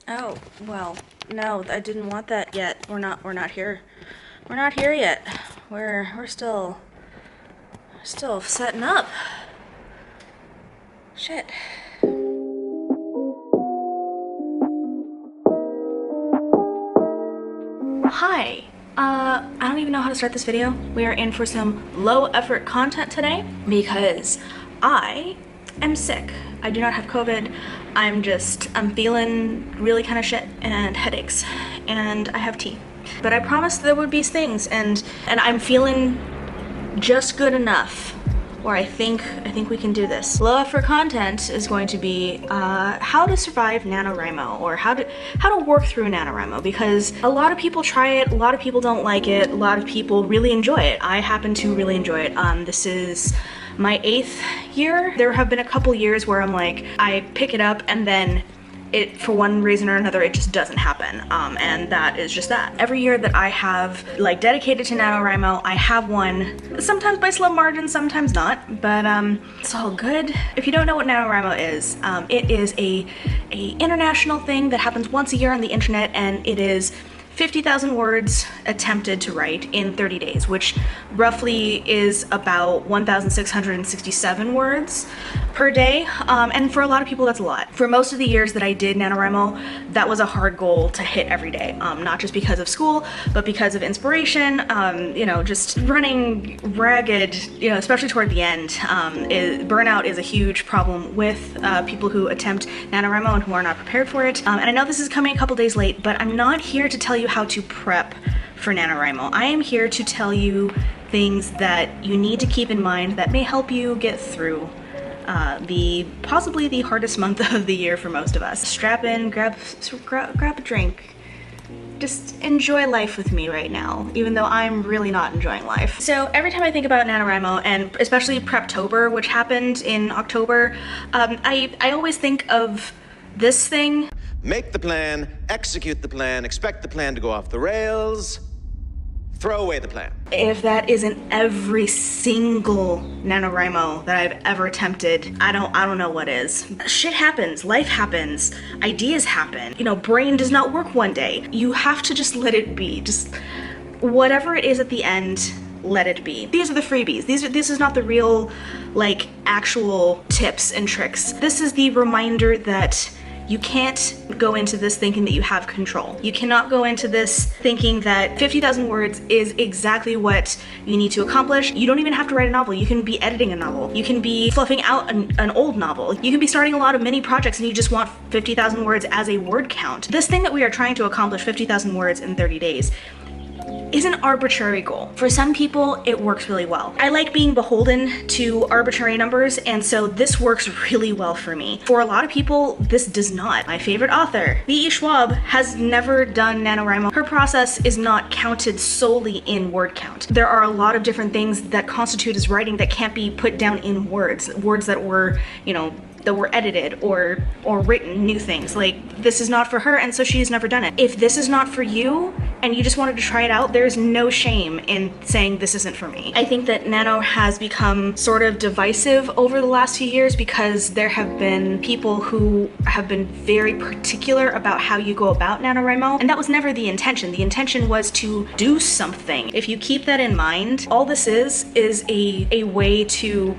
Oh, well, no, I didn't want that yet. We're not here. We're not here yet. We're still setting up. Shit. Hi. I don't even know how to start this video. We are in for some low effort content today because I am sick. I do not have COVID. I'm feeling really kind of shit and headaches, and I have tea. But I promised there would be things, and I'm feeling just good enough where I think we can do this. Low effort content is going to be how to survive Nanowrimo, or how to work through Nanowrimo, because a lot of people try it, a lot of people don't like it, a lot of people really enjoy it. I happen to really enjoy it. This is my 8th year. There have been a couple years where I'm like, I pick it up and then it, for one reason or another, it just doesn't happen. And that is just that. Every year that I have like dedicated to NaNoWriMo, I have one, sometimes by slim margins, sometimes not, but it's all good. If you don't know what NaNoWriMo is, it is a international thing that happens once a year on the internet, and it is 50,000 words attempted to write in 30 days, which roughly is about 1,667 words per day. And for a lot of people, that's a lot. For most of the years that I did NaNoWriMo, that was a hard goal to hit every day. Not just because of school, but because of inspiration, just running ragged, especially toward the end. Burnout is a huge problem with people who attempt NaNoWriMo and who are not prepared for it. And I know this is coming a couple days late, but I'm not here to tell you how to prep for NaNoWriMo. I am here to tell you things that you need to keep in mind that may help you get through possibly the hardest month of the year for most of us. Strap in, grab a drink. Just enjoy life with me right now, even though I'm really not enjoying life. So every time I think about NaNoWriMo, and especially Preptober, which happened in October, I always think of this thing. Make the plan, execute the plan, expect the plan to go off the rails, throw away the plan. If that isn't every single NaNoWriMo that I've ever attempted, I don't know what is. Shit happens, life happens, ideas happen. Brain does not work one day. You have to just let it be. Just whatever it is at the end, let it be. These are the freebies. This is not the real, actual tips and tricks. This is the reminder that you can't go into this thinking that you have control. You cannot go into this thinking that 50,000 words is exactly what you need to accomplish. You don't even have to write a novel. You can be editing a novel. You can be fluffing out an old novel. You can be starting a lot of mini projects and you just want 50,000 words as a word count. This thing that we are trying to accomplish, 50,000 words in 30 days, is an arbitrary goal. For some people, it works really well. I like being beholden to arbitrary numbers, and so this works really well for me. For a lot of people, this does not. My favorite author, V.E. Schwab, has never done NaNoWriMo. Her process is not counted solely in word count. There are a lot of different things that constitute as writing that can't be put down in words that were, that were edited or written, new things. This is not for her, and so she's never done it. If this is not for you and you just wanted to try it out, there's no shame in saying this isn't for me. I think that Nano has become sort of divisive over the last few years because there have been people who have been very particular about how you go about NaNoWriMo, and that was never the intention. The intention was to do something. If you keep that in mind, all this is a way to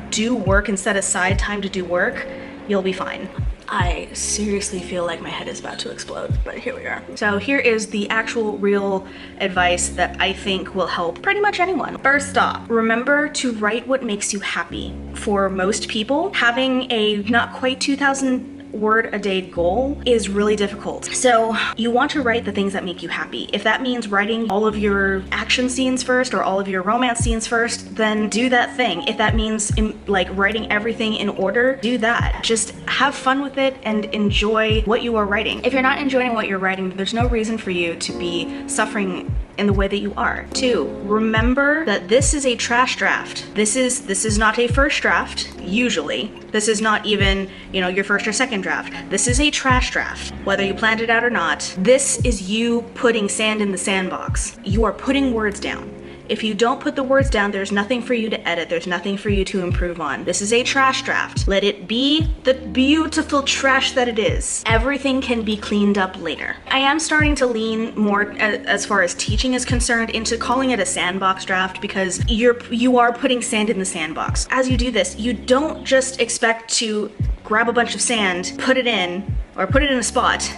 do work and set aside time to do work. You'll be fine. I seriously feel like my head is about to explode, but here we are. So here is the actual real advice that I think will help pretty much anyone. First off, remember to write what makes you happy. For most people, having a not quite 2,000 word a day goal is really difficult. So you want to write the things that make you happy. If that means writing all of your action scenes first or all of your romance scenes first, then do that thing. If that means writing everything in order, do that. Just have fun with it and enjoy what you are writing. If you're not enjoying what you're writing, there's no reason for you to be suffering in the way that you are. 2, remember that this is a trash draft. This is not a first draft, usually. This is not even, your first or second draft. This is a trash draft, whether you planned it out or not. This is you putting sand in the sandbox. You are putting words down. If you don't put the words down, there's nothing for you to edit. There's nothing for you to improve on. This is a trash draft. Let it be the beautiful trash that it is. Everything can be cleaned up later. I am starting to lean more, as far as teaching is concerned, into calling it a sandbox draft, because you are putting sand in the sandbox. As you do this, you don't just expect to grab a bunch of sand, put it in a spot,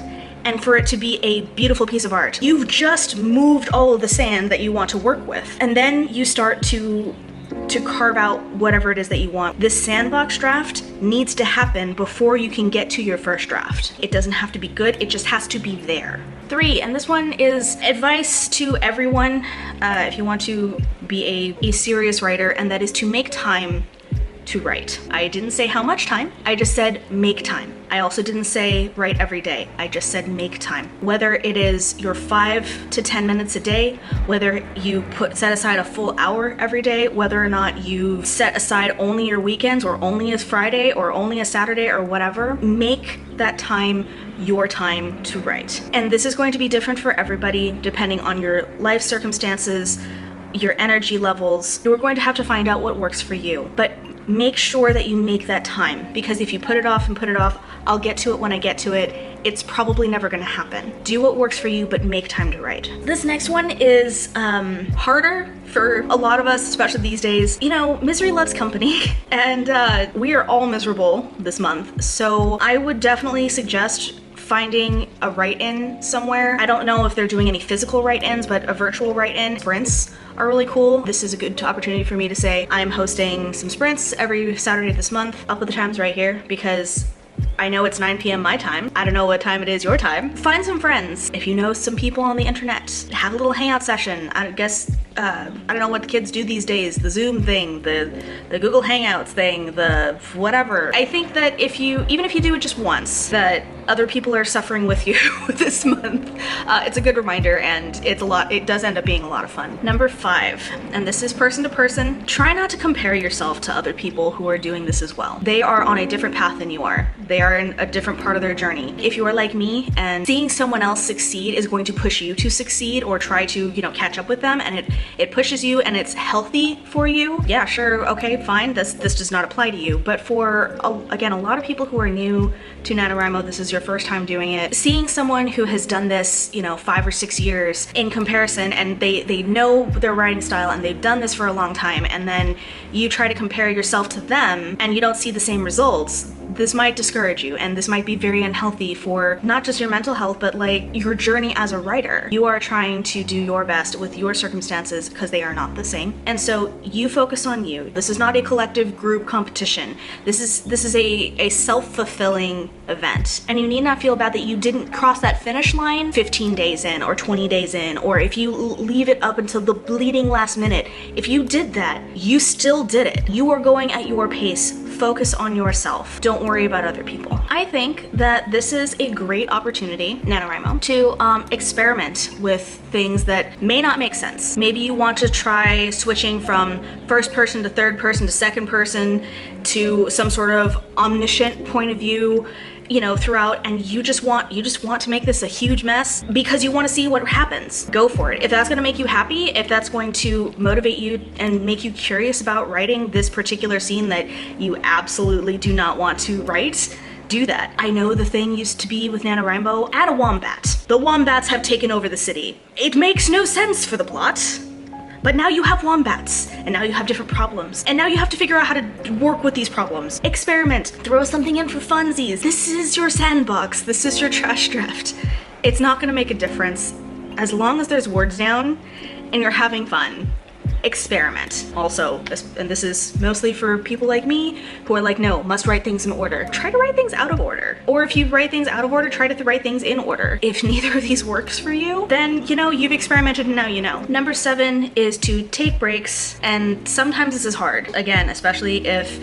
and for it to be a beautiful piece of art. You've just moved all of the sand that you want to work with. And then you start to carve out whatever it is that you want. This sandbox draft needs to happen before you can get to your first draft. It doesn't have to be good, it just has to be there. 3, and this one is advice to everyone if you want to be a serious writer, and that is to make time to write. I didn't say how much time, I just said make time. I also didn't say write every day, I just said make time. Whether it is your 5 to 10 minutes a day, whether you set aside a full hour every day, whether or not you set aside only your weekends or only a Friday or only a Saturday or whatever, make that time your time to write. And this is going to be different for everybody depending on your life circumstances, your energy levels. You're going to have to find out what works for you. But make sure that you make that time, because if you put it off and put it off, I'll get to it when I get to it, it's probably never gonna happen. Do what works for you, but make time to write. This next one is harder for a lot of us, especially these days. You know, misery loves company, and we are all miserable this month, so I would definitely suggest finding a write-in somewhere. I don't know if they're doing any physical write-ins, but a virtual write-in. Sprints are really cool. This is a good opportunity for me to say I'm hosting some sprints every Saturday this month. I'll put the times right here because I know it's 9 p.m. my time. I don't know what time it is your time. Find some friends. If you know some people on the internet, have a little hangout session. I guess, I don't know what the kids do these days. The Zoom thing, the Google Hangouts thing, the whatever. I think that even if you do it just once, that other people are suffering with you this month, it's a good reminder, and it does end up being a lot of fun. Number 5, and this is person to person, try not to compare yourself to other people who are doing this as well. They are on a different path than you are. They are in a different part of their journey. If you are like me and seeing someone else succeed is going to push you to succeed or try to, catch up with them, and it pushes you and it's healthy for you, yeah, sure, okay, fine, this does not apply to you. But for, again, a lot of people who are new to NaNoWrimo, this is your first time doing it, seeing someone who has done this, 5 or 6 years in comparison, and they know their writing style and they've done this for a long time, and then you try to compare yourself to them and you don't see the same results, this might discourage you, and this might be very unhealthy for not just your mental health, but like your journey as a writer. You are trying to do your best with your circumstances because they are not the same. And so you focus on you. This is not a collective group competition. This is a self-fulfilling event. And you need not feel bad that you didn't cross that finish line 15 days in or 20 days in, or if you leave it up until the bleeding last minute. If you did that, you still did it. You are going at your pace. Focus on yourself. Don't worry about other people. I think that this is a great opportunity, NaNoWrimo, to experiment with things that may not make sense. Maybe you want to try switching from first person to third person to second person to some sort of omniscient point of view, throughout, and you just want to make this a huge mess because you want to see what happens. Go for it. If that's going to make you happy, if that's going to motivate you and make you curious about writing this particular scene that you absolutely do not want to write, do that. I know the thing used to be with NaNoWrimo, add a wombat. The wombats have taken over the city. It makes no sense for the plot. But now you have wombats, and now you have different problems, and now you have to figure out how to work with these problems. Experiment, throw something in for funsies. This is your sandbox, this is your trash draft. It's not gonna make a difference as long as there's words down and you're having fun. Experiment. Also, and this is mostly for people like me who are like, no, must write things in order. Try to write things out of order. Or if you write things out of order, try to write things in order. If neither of these works for you, then you've experimented and now you know. Number 7 is to take breaks, and sometimes this is hard. Again, especially if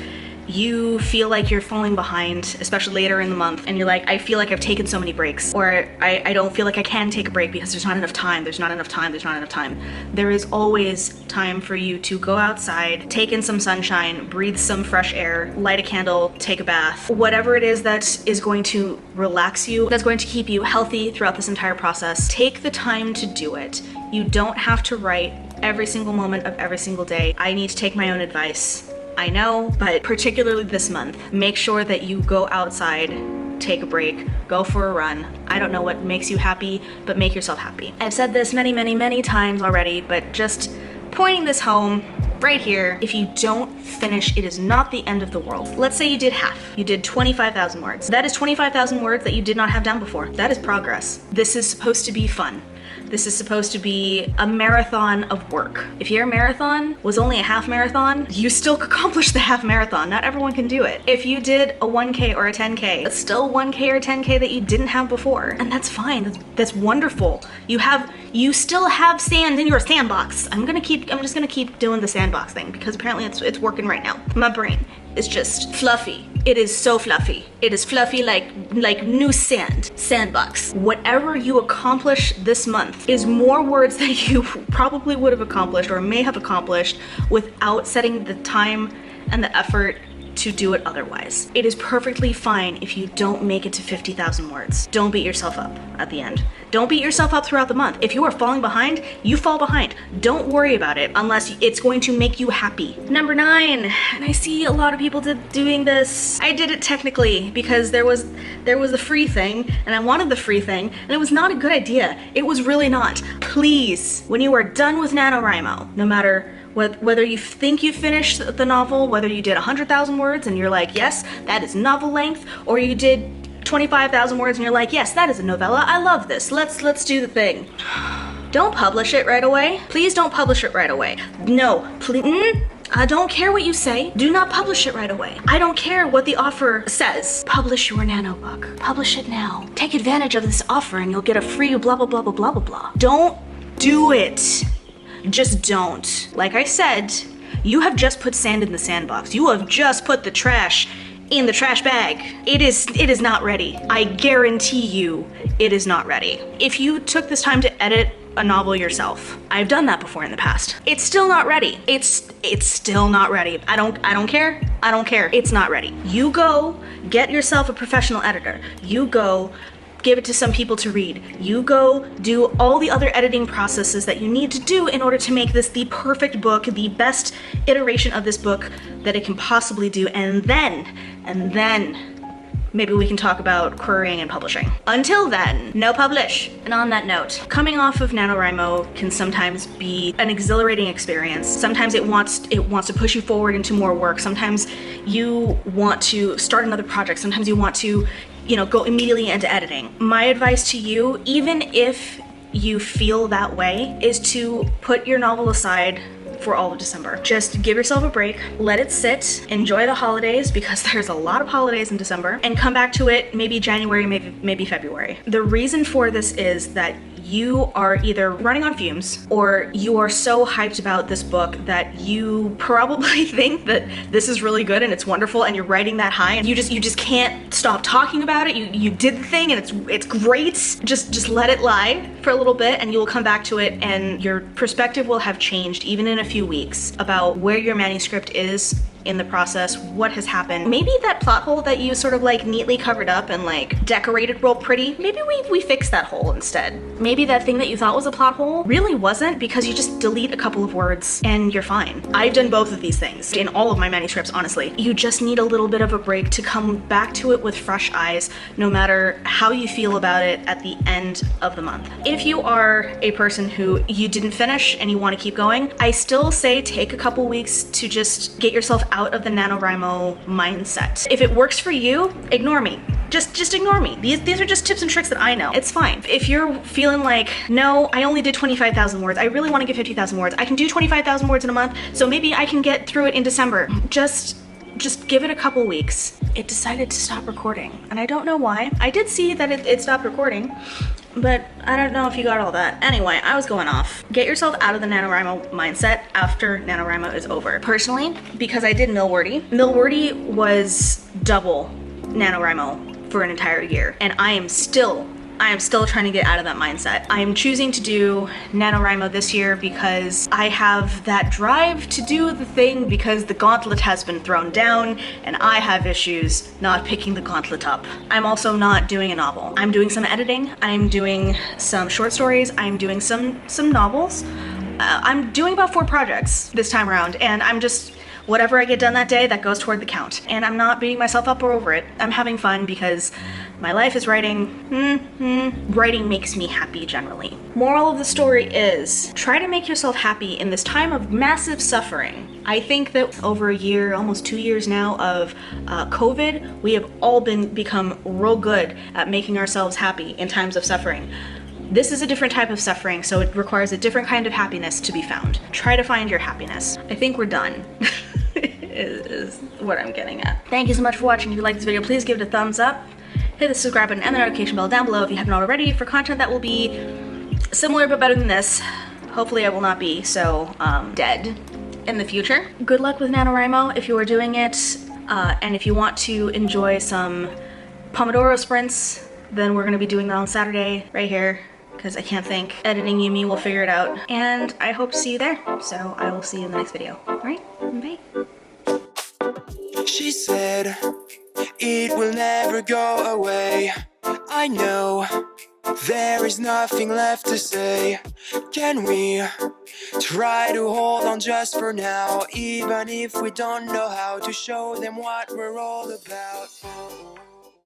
you feel like you're falling behind, especially later in the month, and you're like, I feel like I've taken so many breaks, or I don't feel like I can take a break because there's not enough time, there's not enough time. There is always time for you to go outside, take in some sunshine, breathe some fresh air, light a candle, take a bath, whatever it is that is going to relax you, that's going to keep you healthy throughout this entire process. Take the time to do it. You don't have to write every single moment of every single day. I need to take my own advice. I know, but particularly this month, make sure that you go outside, take a break, go for a run. I don't know what makes you happy, but make yourself happy. I've said this many, many, many times already, but just pointing this home right here, if you don't finish, it is not the end of the world. Let's say you did half. You did 25,000 words. That is 25,000 words that you did not have down before. That is progress. This is supposed to be fun. This is supposed to be a marathon of work. If your marathon was only a half marathon, you still accomplished the half marathon. Not everyone can do it. If you did a 1K or a 10K, it's still 1K or 10K that you didn't have before. And that's fine. That's wonderful. You still have sand in your sandbox. I'm just gonna keep doing the sandbox thing because apparently it's working right now. My brain is just fluffy. It is so fluffy. It is fluffy like new sandbox. Whatever you accomplish this month is more words than you probably would have accomplished or may have accomplished without setting the time and the effort to do it otherwise. It is perfectly fine if you don't make it to 50,000 words. Don't beat yourself up at the end. Don't beat yourself up throughout the month. If you are falling behind, you fall behind. Don't worry about it unless it's going to make you happy. Number 9, and I see a lot of people doing this. I did it technically because there was a free thing and I wanted the free thing and it was not a good idea. It was really not. Please, when you are done with NaNoWriMo, no matter whether you think you finished the novel, whether you did 100,000 words and you're like, yes, that is novel length, or you did 25,000 words and you're like, yes, that is a novella, I love this, let's do the thing. Don't publish it right away. Please don't publish it right away. No, please. I don't care what you say. Do not publish it right away. I don't care what the offer says. Publish your nano book. Publish it now. Take advantage of this offer and you'll get a free blah, blah, blah, blah, blah, blah, blah. Don't do it. Just don't. Like I said, you have just put sand in the sandbox. You have just put the trash in the trash bag. It is not ready. I guarantee you it is not ready. If you took this time to edit a novel yourself, I've done that before in the past. It's still not ready. It's still not ready. I don't care. I don't care. It's not ready. You go get yourself a professional editor. You go give it to some people to read. You go do all the other editing processes that you need to do in order to make this the perfect book, the best iteration of this book that it can possibly do, and then maybe we can talk about querying and publishing. Until then, no publish. And on that note, coming off of NaNoWriMo can sometimes be an exhilarating experience. Sometimes it wants to push you forward into more work. Sometimes you want to start another project. Sometimes you want to go immediately into editing. My advice to you, even if you feel that way, is to put your novel aside for all of December. Just give yourself a break, let it sit, enjoy the holidays because there's a lot of holidays in December, and come back to it maybe January, maybe February. The reason for this is that you are either running on fumes or you are so hyped about this book that you probably think that this is really good and it's wonderful and you're riding that high and you just can't stop talking about it. You did the thing and it's great. Just let it lie for a little bit and you will come back to it and your perspective will have changed even in a few weeks about where your manuscript is in the process, what has happened. Maybe that plot hole that you sort of neatly covered up and decorated real pretty, maybe we fix that hole instead. Maybe that thing that you thought was a plot hole really wasn't because you just delete a couple of words and you're fine. I've done both of these things in all of my manuscripts, honestly. You just need a little bit of a break to come back to it with fresh eyes, no matter how you feel about it at the end of the month. If you are a person who you didn't finish and you want to keep going, I still say take a couple weeks to just get yourself out of the NaNoWriMo mindset. If it works for you, ignore me. Just ignore me. These are just tips and tricks that I know. It's fine. If you're feeling like, no, I only did 25,000 words. I really want to get 50,000 words. I can do 25,000 words in a month, so maybe I can get through it in December. Just give it a couple weeks. It decided to stop recording, and I don't know why. I did see that it stopped recording, but I don't know if you got all that. Anyway, I was going off. Get yourself out of the NaNoWriMo mindset after NaNoWriMo is over. Personally, because I did Millwordy was double NaNoWriMo for an entire year, and I am still trying to get out of that mindset. I am choosing to do NaNoWriMo this year because I have that drive to do the thing because the gauntlet has been thrown down and I have issues not picking the gauntlet up. I'm also not doing a novel. I'm doing some editing, I'm doing some short stories, I'm doing some novels, I'm doing about 4 projects this time around, and I'm just, whatever I get done that day, that goes toward the count. And I'm not beating myself up over it. I'm having fun because my life is writing. Writing makes me happy generally. Moral of the story is, try to make yourself happy in this time of massive suffering. I think that over a year, almost 2 years now of COVID, we have all become real good at making ourselves happy in times of suffering. This is a different type of suffering, so it requires a different kind of happiness to be found. Try to find your happiness. I think we're done. is what I'm getting at. Thank you so much for watching. If you like this video, please give it a thumbs up. Hit the subscribe button and the notification bell down below if you haven't already for content that will be similar but better than this. Hopefully I will not be so dead in the future. Good luck with NaNoWriMo if you are doing it, and if you want to enjoy some Pomodoro sprints, then we're gonna be doing that on Saturday right here, because I can't think. Editing Yumi will figure it out. And I hope to see you there. So I will see you in the next video. All right, bye. She said it will never go away. I know there is nothing left to say. Can we try to hold on just for now, even if we don't know how to show them what we're all about?